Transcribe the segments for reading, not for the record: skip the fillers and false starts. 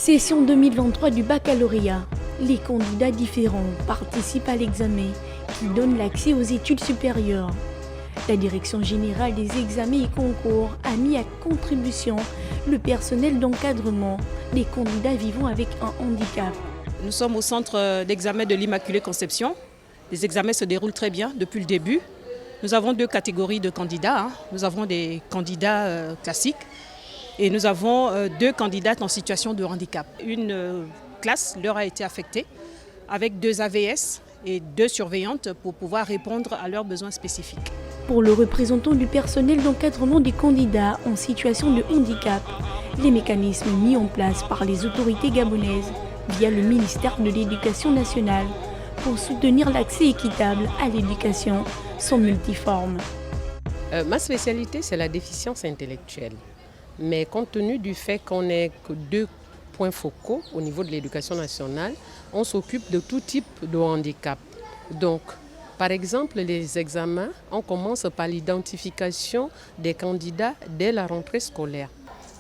Session 2023 du baccalauréat. Les candidats différents participent à l'examen qui donne l'accès aux études supérieures. La Direction générale des examens et concours a mis à contribution le personnel d'encadrement des candidats vivant avec un handicap. Nous sommes au centre d'examen de l'Immaculée Conception. Les examens se déroulent très bien depuis le début. Nous avons deux catégories de candidats. Nous avons des candidats classiques et nous avons deux candidates en situation de handicap. Une classe leur a été affectée avec deux AVS et deux surveillantes pour pouvoir répondre à leurs besoins spécifiques. Pour le représentant du personnel d'encadrement des candidats en situation de handicap, les mécanismes mis en place par les autorités gabonaises via le ministère de l'Éducation nationale pour soutenir l'accès équitable à l'éducation sont multiformes. Ma spécialité, c'est la déficience intellectuelle. Mais compte tenu du fait qu'on n'est que deux points focaux au niveau de l'éducation nationale, on s'occupe de tout type de handicap. Donc, par exemple, les examens, on commence par l'identification des candidats dès la rentrée scolaire.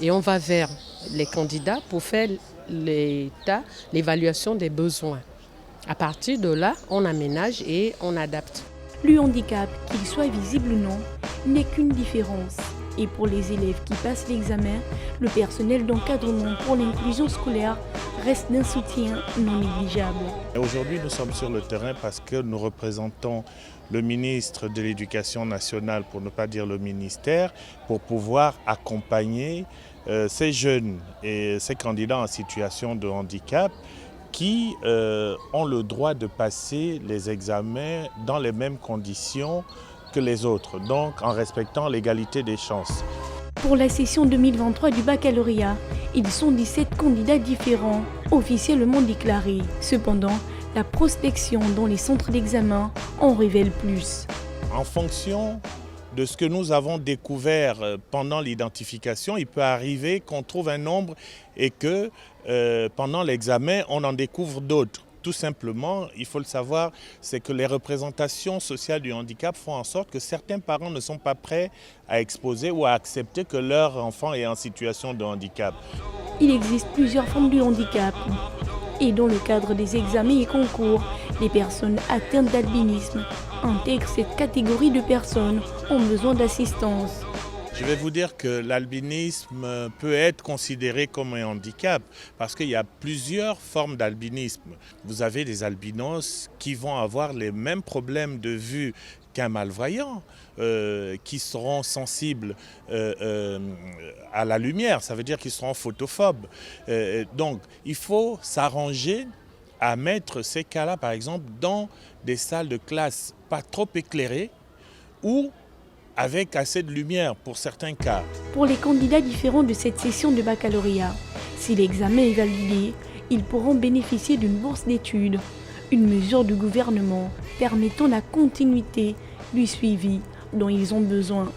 Et on va vers les candidats pour faire l'évaluation des besoins. À partir de là, on aménage et on adapte. Le handicap, qu'il soit visible ou non, n'est qu'une différence. Et pour les élèves qui passent l'examen, le personnel d'encadrement pour l'inclusion scolaire reste d'un soutien non négligeable. Aujourd'hui, nous sommes sur le terrain parce que nous représentons le ministre de l'Éducation nationale, pour ne pas dire le ministère, pour pouvoir accompagner ces jeunes et ces candidats en situation de handicap qui ont le droit de passer les examens dans les mêmes conditions que les autres, donc en respectant l'égalité des chances. Pour la session 2023 du baccalauréat, ils sont 17 candidats différents, officiellement déclarés. Cependant, la prospection dans les centres d'examen en révèle plus. En fonction de ce que nous avons découvert pendant l'identification, il peut arriver qu'on trouve un nombre et que pendant l'examen, on en découvre d'autres. Tout simplement, il faut le savoir, c'est que les représentations sociales du handicap font en sorte que certains parents ne sont pas prêts à exposer ou à accepter que leur enfant est en situation de handicap. Il existe plusieurs formes de handicap et dans le cadre des examens et concours, les personnes atteintes d'albinisme intègrent cette catégorie de personnes en besoin d'assistance. Je vais vous dire que l'albinisme peut être considéré comme un handicap parce qu'il y a plusieurs formes d'albinisme. Vous avez des albinos qui vont avoir les mêmes problèmes de vue qu'un malvoyant, qui seront sensibles à la lumière, ça veut dire qu'ils seront photophobes. Donc il faut s'arranger à mettre ces cas-là, par exemple, dans des salles de classe pas trop éclairées ou avec assez de lumière pour certains cas. Pour les candidats différents de cette session de baccalauréat, si l'examen est validé, ils pourront bénéficier d'une bourse d'études, une mesure du gouvernement permettant la continuité du suivi dont ils ont besoin.